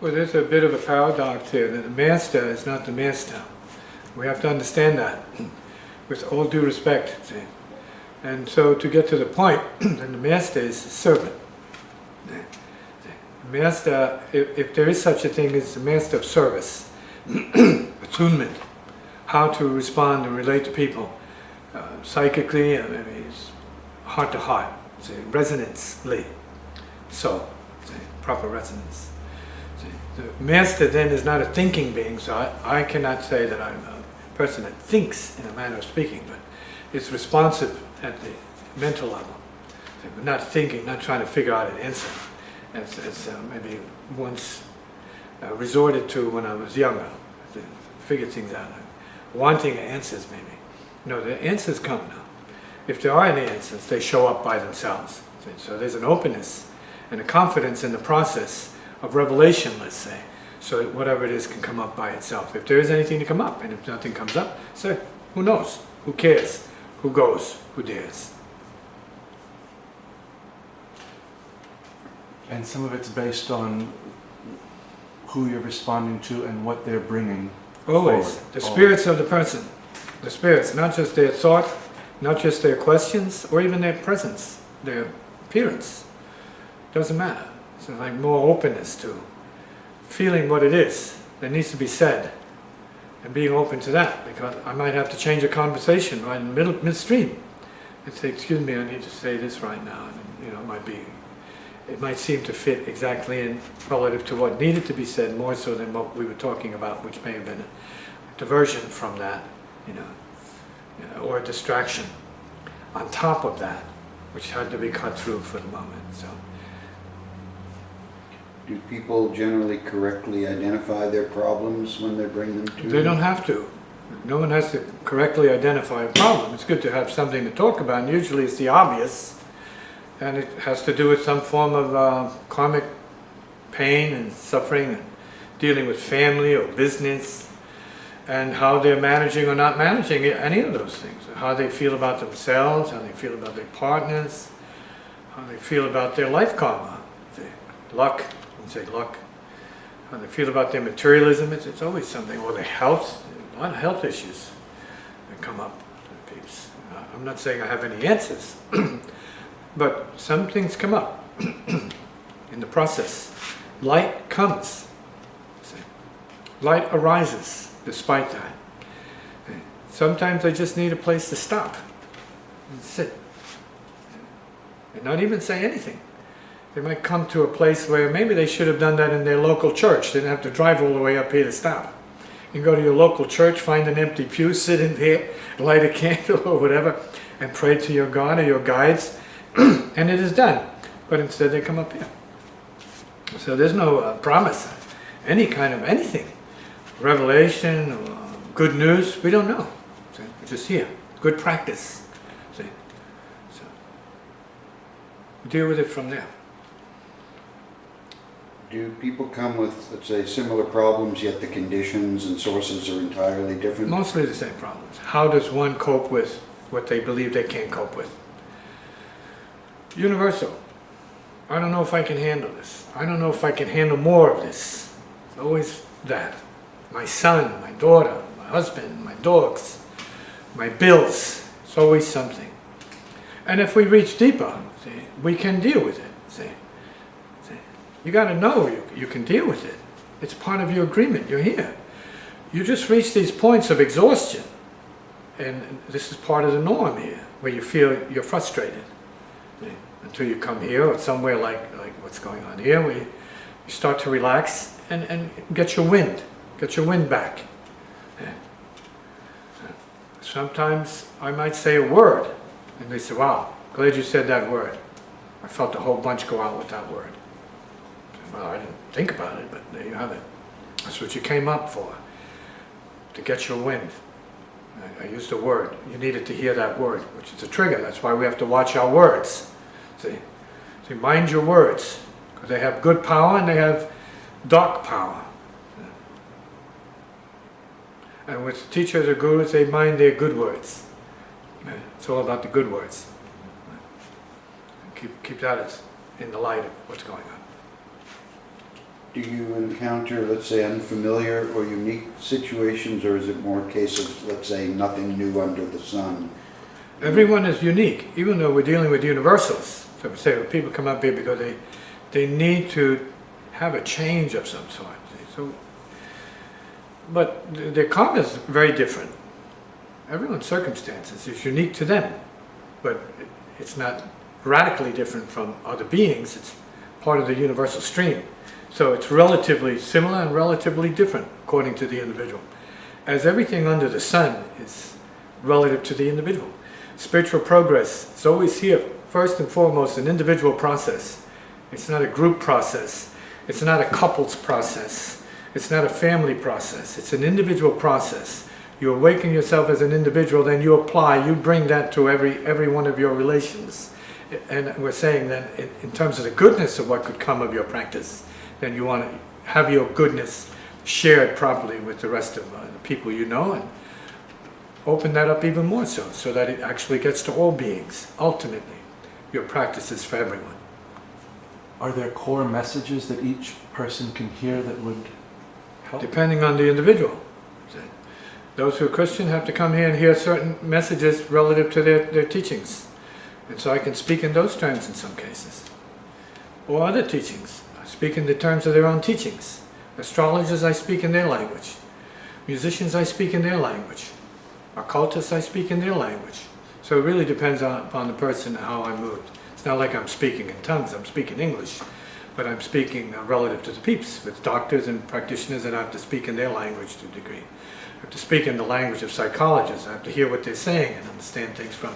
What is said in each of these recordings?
Well, there's a bit of a paradox here, that the master is not the master. We have to understand that, with all due respect. See? And so to get to the point, then the master is the servant. The master, if there is such a thing, is the master of service, attunement, how to respond and relate to people, psychically, maybe heart to heart, say, resonantly, so, say, proper resonance. See, the master then is not a thinking being, so I cannot say that I'm a person that thinks in a manner of speaking, but it's responsive at the mental level. See, but not thinking, not trying to figure out an answer, as maybe once resorted to when I was younger, to figure things out, wanting answers maybe. No, the answers come now. If there are any answers, they show up by themselves. See? So there's an openness and a confidence in the process of revelation, let's say, so that whatever it is can come up by itself. If there is anything to come up, and if nothing comes up, say, who knows? Who cares? Who goes? Who dares? And some of it's based on who you're responding to and what they're bringing. Always. Forward. The spirits of the person. The spirits, not just their thought, not just their questions, or even their presence, their appearance. Doesn't matter. It's like more openness to feeling what it is that needs to be said, and being open to that, because I might have to change a conversation right in the midstream and say, excuse me, I need to say this right now. And, it might seem to fit exactly in relative to what needed to be said, more so than what we were talking about, which may have been a diversion from that, or a distraction on top of that, which had to be cut through for the moment. So, do people generally correctly identify their problems when they bring them to you? They don't have to. No one has to correctly identify a problem. It's good to have something to talk about, and usually it's the obvious, and it has to do with some form of karmic pain and suffering, and dealing with family or business, and how they're managing or not managing any of those things. How they feel about themselves, how they feel about their partners, how they feel about their life karma, luck, say luck, how they feel about their materialism. It's always something, or their health, a lot of health issues that come up. Peeps. I'm not saying I have any answers, but some things come up in the process. Light comes. Light arises despite that. Sometimes I just need a place to stop and sit and not even say anything. They might come to a place where maybe they should have done that in their local church. They didn't have to drive all the way up here to stop. You can go to your local church, find an empty pew, sit in there, light a candle or whatever, and pray to your God or your guides, and it is done. But instead they come up here. So there's no promise, any kind of anything, revelation, or good news, we don't know. See? We're just here, good practice. See? So deal with it from there. Do people come with, let's say, similar problems, yet the conditions and sources are entirely different? Mostly the same problems. How does one cope with what they believe they can't cope with? Universal. I don't know if I can handle this. I don't know if I can handle more of this. It's always that. My son, my daughter, my husband, my dogs, my bills. It's always something. And if we reach deeper, see, we can deal with it. See? You got to know you can deal with it. It's part of your agreement. You're here. You just reach these points of exhaustion. And this is part of the norm here, where you feel you're frustrated. Until you come here, or somewhere like what's going on here, where you start to relax and get your wind back. Sometimes I might say a word, and they say, wow, glad you said that word. I felt a whole bunch go out with that word. Well, I didn't think about it, but there you have it. That's what you came up for, to get your wind. I used a word. You needed to hear that word, which is a trigger. That's why we have to watch our words. See, mind your words, because they have good power and they have dark power. And with teachers or gurus, they mind their good words. It's all about the good words. Keep that in the light of what's going on. Do you encounter, let's say, unfamiliar or unique situations, or is it more a case of, let's say, nothing new under the sun? Everyone is unique, even though we're dealing with universals. So we say when people come up here because they need to have a change of some sort. So, but their karma is very different. Everyone's circumstances is unique to them, but it's not radically different from other beings. It's part of the universal stream. So it's relatively similar and relatively different according to the individual. As everything under the sun is relative to the individual. Spiritual progress is always here, first and foremost, an individual process. It's not a group process. It's not a couple's process. It's not a family process. It's an individual process. You awaken yourself as an individual, then you apply, you bring that to every one of your relations. And we're saying that in terms of the goodness of what could come of your practice, then you want to have your goodness shared properly with the rest of the people you know, and open that up even more so that it actually gets to all beings. Ultimately, your practice is for everyone. Are there core messages that each person can hear that would help? Depending on the individual. Those who are Christian have to come here and hear certain messages relative to their teachings. And so I can speak in those terms in some cases. Or other teachings. I speak in the terms of their own teachings. Astrologers, I speak in their language. Musicians, I speak in their language. Occultists, I speak in their language. So it really depends upon the person and how I moved. It's not like I'm speaking in tongues, I'm speaking English. But I'm speaking relative to the peeps, with doctors and practitioners that I have to speak in their language to a degree. I have to speak in the language of psychologists. I have to hear what they're saying and understand things from,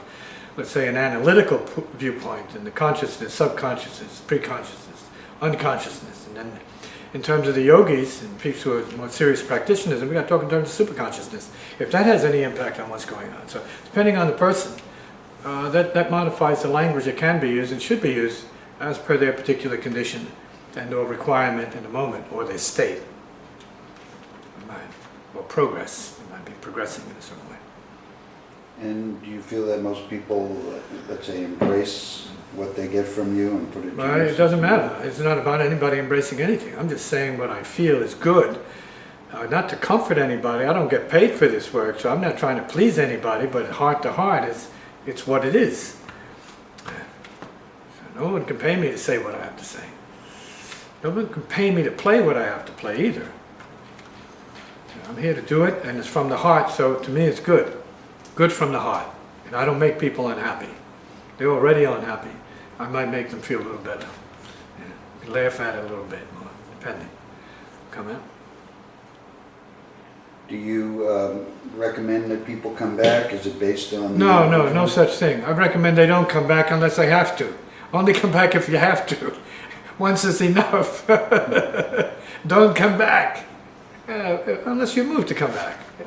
let's say, an analytical viewpoint, and the consciousness, subconsciousness, preconsciousness, unconsciousness. And then in terms of the yogis and people who are more serious practitioners, and we got to talk in terms of superconsciousness, if that has any impact on what's going on. So depending on the person, that modifies the language that can be used and should be used as per their particular condition and or requirement in the moment or their state. Or progress. They might be progressing in a certain way. And do you feel that most people, let's say, embrace what they get from you and put it to Well, it doesn't matter. It's not about anybody embracing anything. I'm just saying what I feel is good. Not to comfort anybody. I don't get paid for this work, so I'm not trying to please anybody, but heart to heart, it's what it is. So no one can pay me to say what I have to say. No one can pay me to play what I have to play either. I'm here to do it, and it's from the heart, so to me it's good. Good from the heart. And I don't make people unhappy. They're already unhappy. I might make them feel a little better. Yeah. Laugh at it a little bit more, depending. Come in. Do you recommend that people come back? Is it based on... No such thing. I recommend they don't come back unless they have to. Only come back if you have to. Once is enough. Don't come back. Unless you move to come back. Yeah.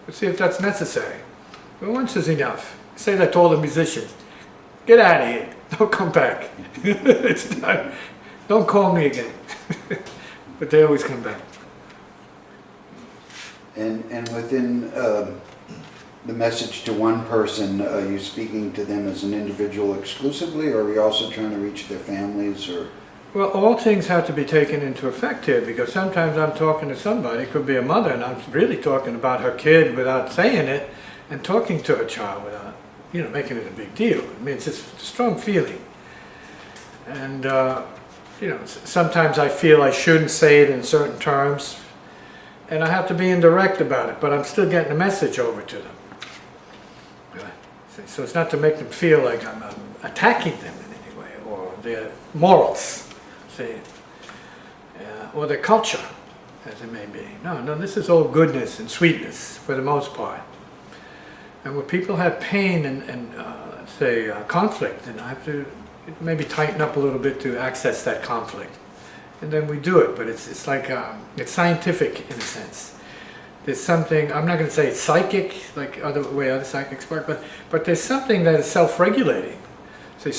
Let's see if that's necessary. But once is enough. Say that to all the musicians. Get out of here. Don't come back. It's not, don't call me again. But they always come back. And within the message to one person, are you speaking to them as an individual exclusively, or are you also trying to reach their families? Or Well, all things have to be taken into effect here, because sometimes I'm talking to somebody, it could be a mother, and I'm really talking about her kid without saying it, and talking to her child without, making it a big deal. I mean, it's just a strong feeling. And, sometimes I feel I shouldn't say it in certain terms, and I have to be indirect about it, but I'm still getting a message over to them. So it's not to make them feel like I'm attacking them in any way, or their morals. Or their culture, as it may be. No, this is all goodness and sweetness for the most part. And when people have pain and conflict, then I have to maybe tighten up a little bit to access that conflict. And then we do it, but it's like, it's scientific in a sense. There's something, I'm not going to say it's psychic, like other psychics work, but there's something that is self-regulating. So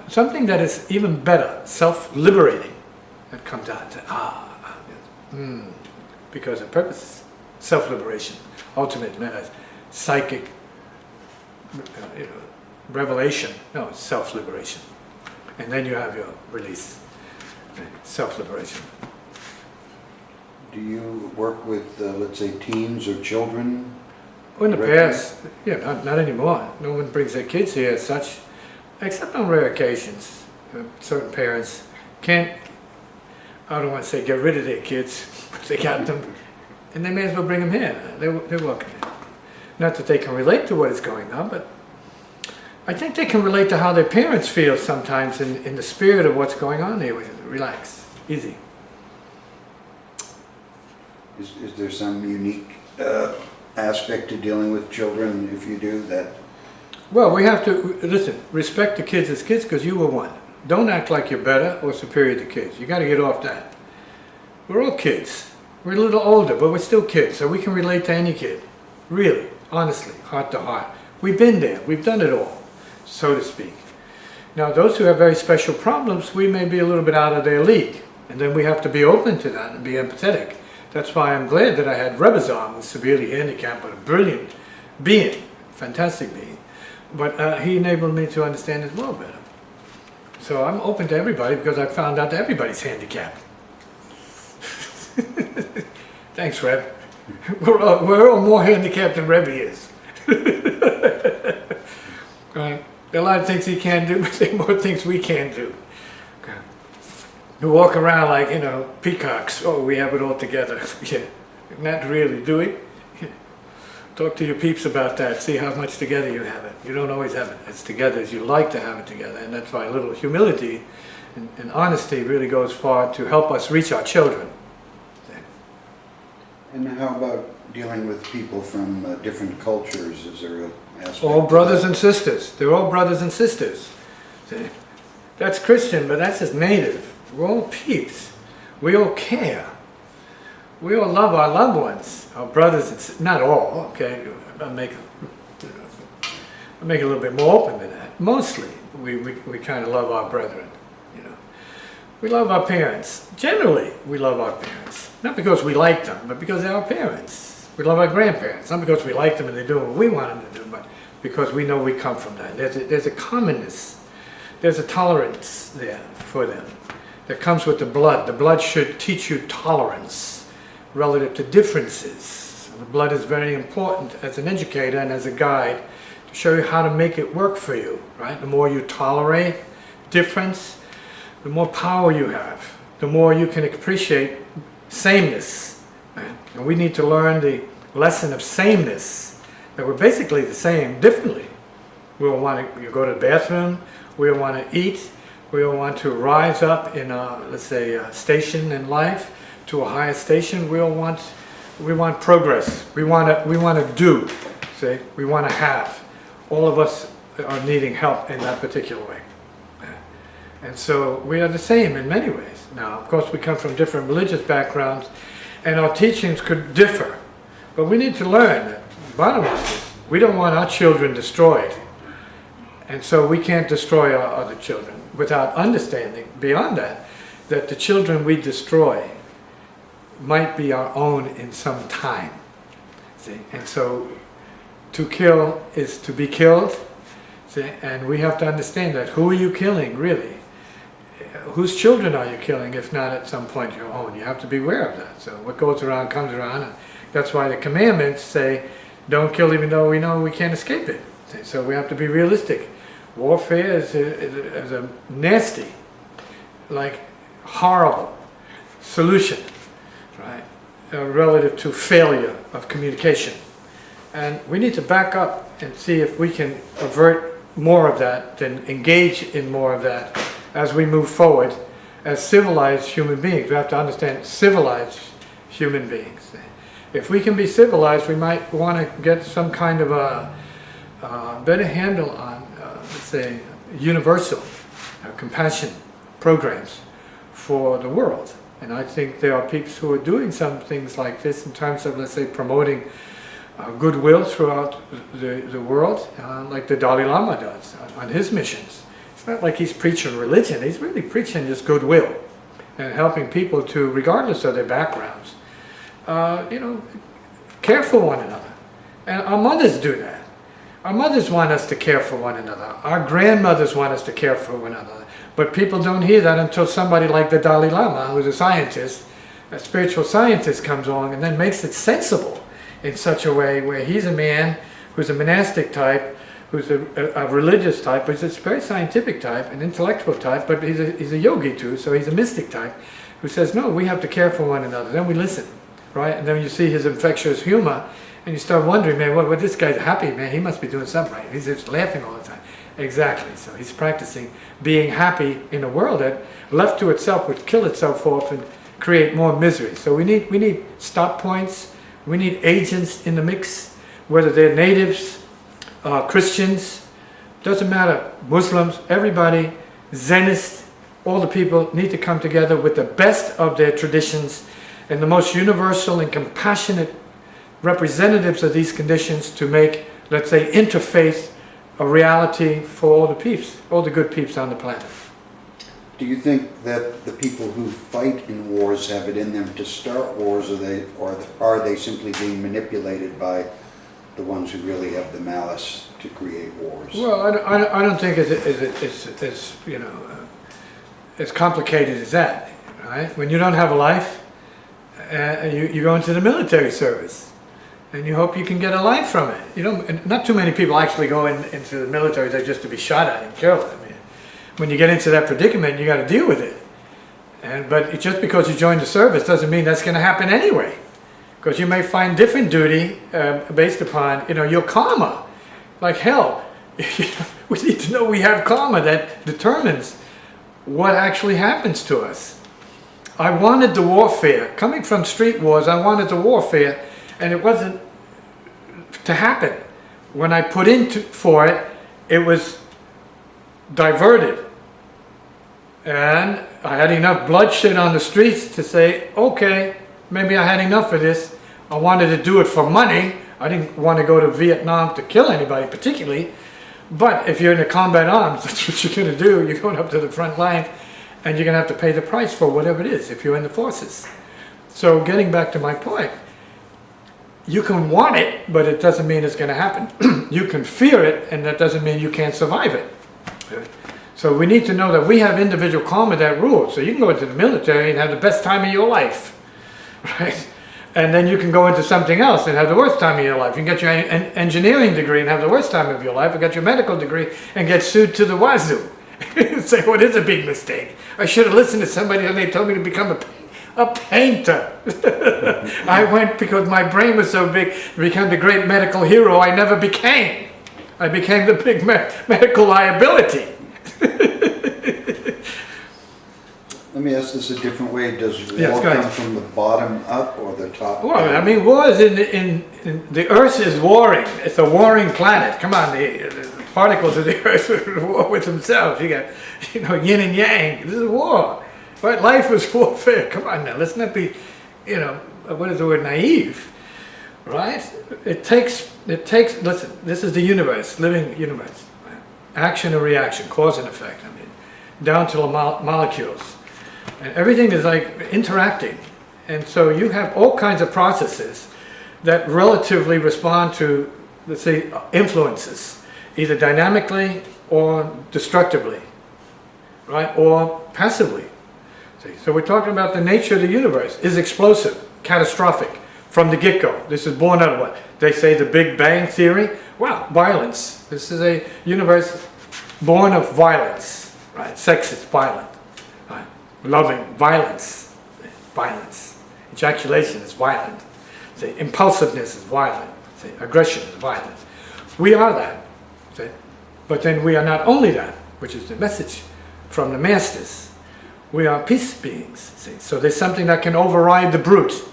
something that is even better, self-liberating. That comes out to because the purpose is self-liberation, ultimate means psychic revelation. No, it's self-liberation, and then you have your release, self-liberation. Do you work with, let's say, teens or children? In the Directly? past, yeah, not anymore. No one brings their kids here as such, except on rare occasions. Certain parents can't, I don't want to say get rid of their kids, but they got them, and they may as well bring them here. They're welcome here. Not that they can relate to what is going on, but I think they can relate to how their parents feel sometimes in the spirit of what's going on here. Relax, easy. Is there some unique aspect to dealing with children if you do that? Well, we have to, listen, respect the kids as kids because you were one. Don't act like you're better or superior to kids. You got to get off that. We're all kids. We're a little older, but we're still kids, so we can relate to any kid. Really, honestly, heart to heart. We've been there. We've done it all, so to speak. Now, those who have very special problems, we may be a little bit out of their league, and then we have to be open to that and be empathetic. That's why I'm glad that I had Rebazon, who's severely handicapped, but a brilliant being, fantastic being. But he enabled me to understand his world better. So I'm open to everybody because I found out that everybody's handicapped. Thanks, Reb. We're all more handicapped than Rebbe is. Right? There are a lot of things he can do, but there are more things we can do. Okay. We walk around like, you know, peacocks. Oh, we have it all together. Yeah. Not really, do we? Yeah. Talk to your peeps about that. See how much together you have it. You don't always have it as together as you like to have it together. And that's why a little humility and honesty really goes far to help us reach our children. And how about dealing with people from different cultures? Is there an aspect? All brothers and sisters. They're all brothers and sisters. See? That's Christian, but that's just native. We're all peeps. We all care. We all love our loved ones, our brothers and sisters. Not all, okay? I'll make it a little bit more open than that. Mostly, we kind of love our brethren, you know. We love our parents. Generally, we love our parents. Not because we like them, but because they're our parents. We love our grandparents. Not because we like them and they're doing what we want them to do, but because we know we come from that. There's a commonness. There's a tolerance there for them that comes with the blood. The blood should teach you tolerance relative to differences. So the blood is very important as an educator and as a guide to show you how to make it work for you, right? The more you tolerate difference, the more power you have, the more you can appreciate sameness. Right? And we need to learn the lesson of sameness, that we're basically the same differently. We all want to go to the bathroom, we all want to eat, we all want to rise up in a, let's say, a station in life to a higher station. We want progress. We want to do. See, we want to have. All of us are needing help in that particular way. And so we are the same in many ways. Now, of course, we come from different religious backgrounds, and our teachings could differ. But we need to learn that, bottom line is, we don't want our children destroyed. And so we can't destroy our other children without understanding, beyond that, that the children we destroy might be our own in some time. See? And so to kill is to be killed. See? And we have to understand that. Who are you killing, really? Whose children are you killing, if not at some point your own? You have to be aware of that. So what goes around comes around, and that's why the commandments say, don't kill even though we know we can't escape it. So we have to be realistic. Warfare is a nasty, like horrible solution, right? Relative to failure of communication. And we need to back up and see if we can avert more of that, then engage in more of that as we move forward as civilized human beings. We have to understand civilized human beings. If we can be civilized, we might want to get some kind of a better handle on, let's say, universal compassion programs for the world. And I think there are people who are doing some things like this in terms of, let's say, promoting goodwill throughout the world, like the Dalai Lama does on his missions. It's not like he's preaching religion, he's really preaching just goodwill and helping people to, regardless of their backgrounds, care for one another. And our mothers do that. Our mothers want us to care for one another. Our grandmothers want us to care for one another. But people don't hear that until somebody like the Dalai Lama, who's a scientist, a spiritual scientist comes along and then makes it sensible in such a way where he's a man who's a monastic type, who's a religious type, but he's a very scientific type, an intellectual type, but he's a yogi too, so he's a mystic type, who says, no, we have to care for one another. Then we listen, right? And then you see his infectious humor, and you start wondering, man, well, this guy's happy, man, he must be doing something right. He's just laughing all the time. Exactly, so he's practicing being happy in a world that, left to itself, would kill itself off and create more misery. So we need stop points, we need agents in the mix, whether they're natives, Christians, doesn't matter, Muslims, everybody, Zenists, all the people need to come together with the best of their traditions and the most universal and compassionate representatives of these conditions to make, let's say, interfaith a reality for all the peeps, all the good peeps on the planet. Do you think that the people who fight in wars have it in them to start wars, or are they simply being manipulated by the ones who really have the malice to create wars? Well, I don't think it's you know, as complicated as that, right? When you don't have a life, you go into the military service, and you hope you can get a life from it. You know, and not too many people actually go into the military there just to be shot at and killed. I mean, when you get into that predicament, you got to deal with it. But just because you join the service doesn't mean that's going to happen anyway. Because you may find different duty based upon, you know, your karma. Like hell, we need to know we have karma that determines what actually happens to us. I wanted the warfare. Coming from street wars, I wanted the warfare, and it wasn't to happen. When I put in for it, it was diverted. And I had enough bloodshed on the streets to say, okay, maybe I had enough of this. I wanted to do it for money. I didn't want to go to Vietnam to kill anybody particularly. But if you're in the combat arms, that's what you're going to do. You're going up to the front line, and you're going to have to pay the price for whatever it is if you're in the forces. So getting back to my point, you can want it, but it doesn't mean it's going to happen. You can fear it, and that doesn't mean you can't survive it. So we need to know that we have individual karma that rules. So you can go into the military and have the best time of your life, right? And then you can go into something else and have the worst time of your life. You can get your engineering degree and have the worst time of your life. You get your medical degree and get sued to the wazoo. Say, what is a big mistake? I should have listened to somebody when they told me to become a painter. I went because my brain was so big to become the great medical hero I never became. I became the big medical liability. Let me ask this a different way. Does Yes, war go ahead. come from the bottom up or the top Well, down? I mean, wars in the Earth is warring. It's a warring planet. Come on, the particles of the Earth are at war with themselves. You got, you know, yin and yang. This is war. Right? Life is warfare. Come on now. Let's not be, you know, what is the word? Naive. Right? It takes. Listen, this is the universe, living universe. Action and reaction, cause and effect. I mean, down to the molecules. And everything is like interacting. And so you have all kinds of processes that relatively respond to, let's say, influences, either dynamically or destructively, right? Or passively. See? So we're talking about the nature of the universe is explosive, catastrophic from the get-go. This is born out of what? They say the Big Bang Theory. Wow, violence. This is a universe born of violence, right? Sex is violent. Loving, violence, violence. Ejaculation is violent. Say, impulsiveness is violent. Say, aggression is violent. We are that. Say, but then we are not only that, which is the message from the masters. We are peace beings. See? So there's something that can override the brute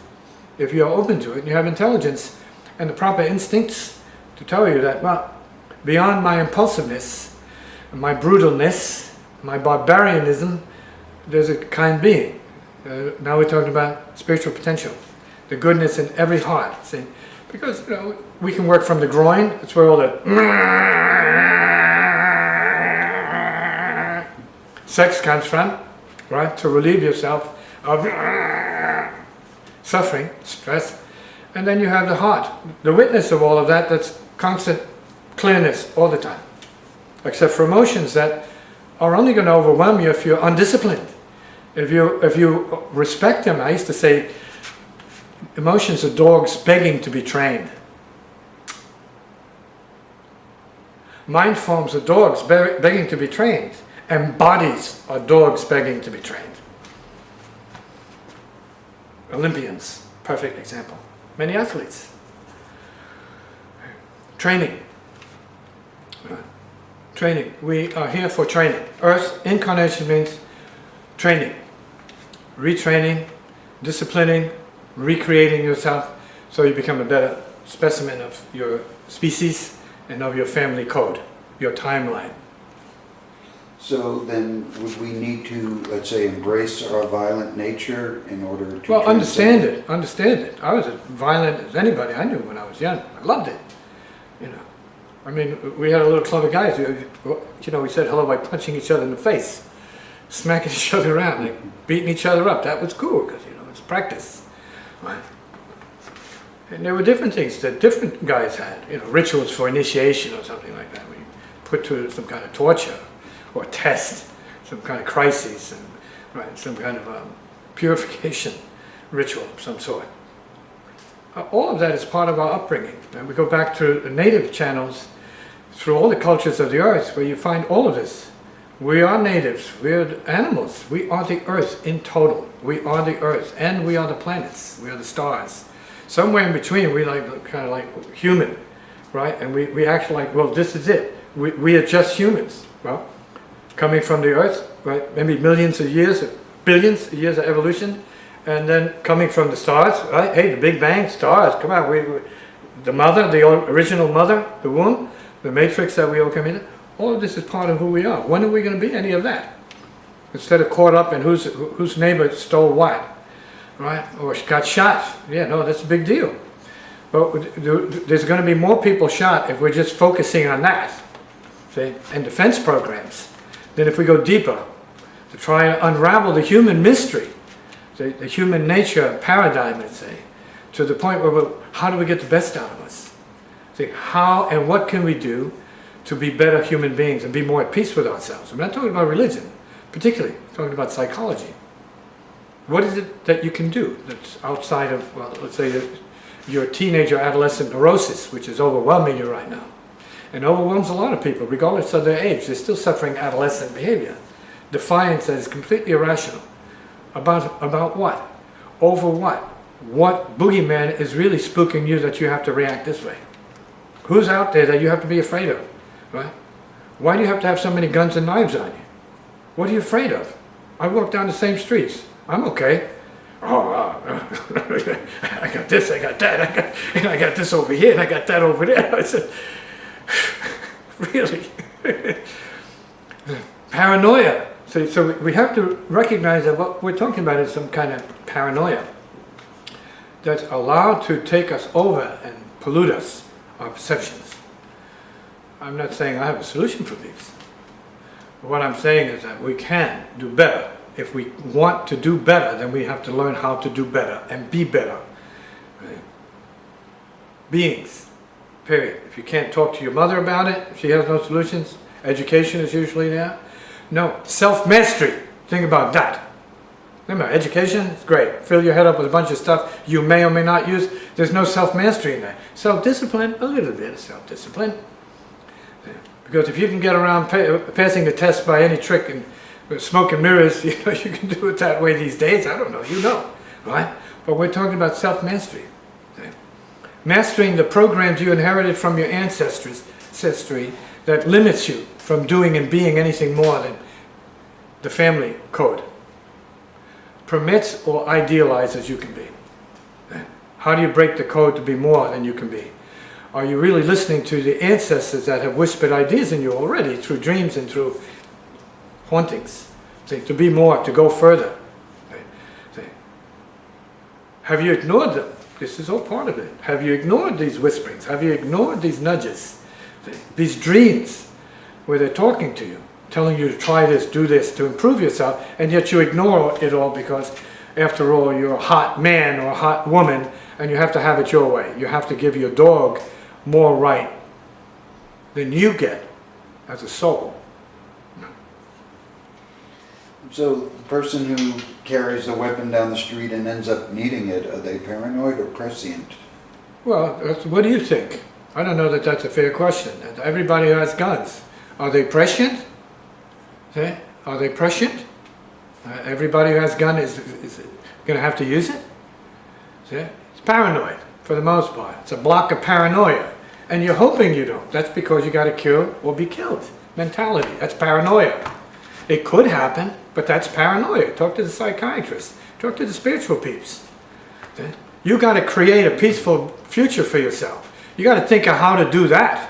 if you are open to it and you have intelligence and the proper instincts to tell you that, well, beyond my impulsiveness, my brutalness, my barbarianism, there's a kind being. Now we're talking about spiritual potential, the goodness in every heart. See, because you know we can work from the groin. That's where all the sex comes from, right? To relieve yourself of suffering, stress, and then you have the heart, the witness of all of that. That's constant clearness all the time, except for emotions that are only going to overwhelm you if you're undisciplined. If you respect them, I used to say, emotions are dogs begging to be trained. Mind forms are dogs begging to be trained, and bodies are dogs begging to be trained. Olympians, perfect example. Many athletes. Training. Training. We are here for training. Earth incarnation means training, retraining, disciplining, recreating yourself so you become a better specimen of your species and of your family code, your timeline. So then would we need to, let's say, embrace our violent nature in order to... Well, understand it. I was as violent as anybody I knew when I was young. I loved it, you know. I mean, we had a little club of guys who, you know, we said hello by punching each other in the face, smacking each other around, like beating each other up. That was cool because, you know, it's practice, right? And there were different things that different guys had, you know, rituals for initiation or something like that. We put to some kind of torture or test, some kind of crisis, and, right, some kind of purification ritual of some sort. All of that is part of our upbringing. And we go back to the native channels through all the cultures of the earth where you find all of this. We are natives, we are animals, we are the earth in total. We are the earth and we are the planets, we are the stars. Somewhere in between we like kind of like human, right? And we act like, well, this is it. We are just humans. Well, coming from the earth, right? Maybe millions of years, billions of years of evolution. And then coming from the stars, right? Hey, the Big Bang, stars, come on. The mother, the original mother, the womb, the matrix that we all come in. All of this is part of who we are. When are we going to be any of that? Instead of caught up in whose neighbor stole what, right? Or got shot. Yeah, no, that's a big deal. But there's going to be more people shot if we're just focusing on that, see, and defense programs, than if we go deeper to try and unravel the human mystery. The human nature paradigm, let's say, to the point where how do we get the best out of us? See, how and what can we do to be better human beings and be more at peace with ourselves? I'm not talking about religion, particularly. I'm talking about psychology. What is it that you can do that's outside of, well, let's say your teenager adolescent neurosis, which is overwhelming you right now, and overwhelms a lot of people, regardless of their age. They're still suffering adolescent behavior. Defiance that is completely irrational. About what? Over what? What boogeyman is really spooking you that you have to react this way? Who's out there that you have to be afraid of? Right? Why do you have to have so many guns and knives on you? What are you afraid of? I walk down the same streets. I'm okay. Oh, I got this, I got that, I got this over here, and I got that over there. I said, really? Paranoia. So we have to recognize that what we're talking about is some kind of paranoia that's allowed to take us over and pollute us, our perceptions. I'm not saying I have a solution for these. What I'm saying is that we can do better. If we want to do better, then we have to learn how to do better and be better. Right? Beings, period. If you can't talk to your mother about it, if she has no solutions, education is usually there. No, self-mastery. Think about that. Remember, education is great. Fill your head up with a bunch of stuff you may or may not use. There's no self-mastery in that. Self-discipline, a little bit of self-discipline. Because if you can get around passing the test by any trick and smoke and mirrors, you know, you can do it that way these days. I don't know, you know, right? But we're talking about self-mastery. Okay? Mastering the programs you inherited from your ancestry that limits you from doing and being anything more than the family code. Permits or idealize as you can be. How do you break the code to be more than you can be? Are you really listening to the ancestors that have whispered ideas in you already through dreams and through hauntings? To be more, to go further. Have you ignored them? This is all part of it. Have you ignored these whisperings? Have you ignored these nudges? These dreams where they're talking to you, telling you to try this, do this, to improve yourself, and yet you ignore it all because, after all, you're a hot man or a hot woman, and you have to have it your way. You have to give your dog more right than you get as a soul. So the person who carries a weapon down the street and ends up needing it, are they paranoid or prescient? Well, what do you think? I don't know that that's a fair question. Everybody who has guns, are they prescient? See? Are they prescient? Everybody who has a gun is going to have to use it? See? It's paranoid, for the most part. It's a block of paranoia. And you're hoping you don't. That's because you got to kill or be killed. Mentality. That's paranoia. It could happen, but that's paranoia. Talk to the psychiatrist. Talk to the spiritual peeps. See? You got to create a peaceful future for yourself. You got to think of how to do that.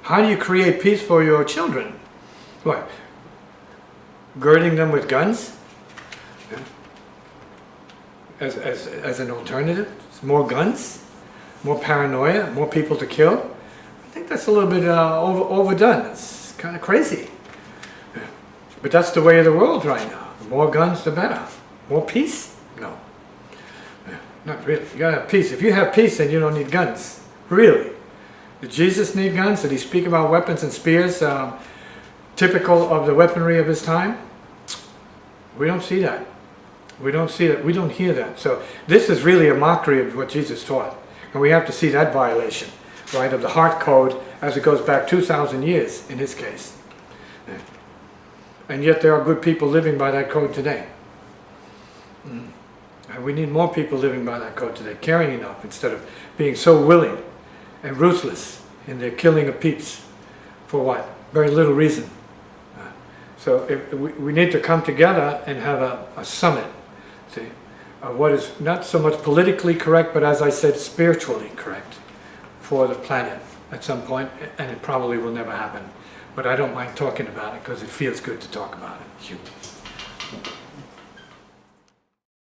How do you create peace for your children? What? Girding them with guns? Yeah. As an alternative? More guns? More paranoia? More people to kill? I think that's a little bit overdone. It's kind of crazy. Yeah. But that's the way of the world right now. The more guns, the better. More peace? No. Yeah. Not really. You gotta have peace. If you have peace, then you don't need guns. Really. Did Jesus need guns? Did he speak about weapons and spears typical of the weaponry of his time? We don't see that. We don't see that. We don't hear that. So this is really a mockery of what Jesus taught. And we have to see that violation, right, of the heart code as it goes back 2,000 years in his case. Yeah. And yet there are good people living by that code today. And we need more people living by that code today, caring enough instead of being so willing and ruthless in their killing of peeps. For what? Very little reason. So we need to come together and have a summit, see, of what is not so much politically correct, but as I said, spiritually correct for the planet at some point, and it probably will never happen. But I don't mind talking about it because it feels good to talk about it.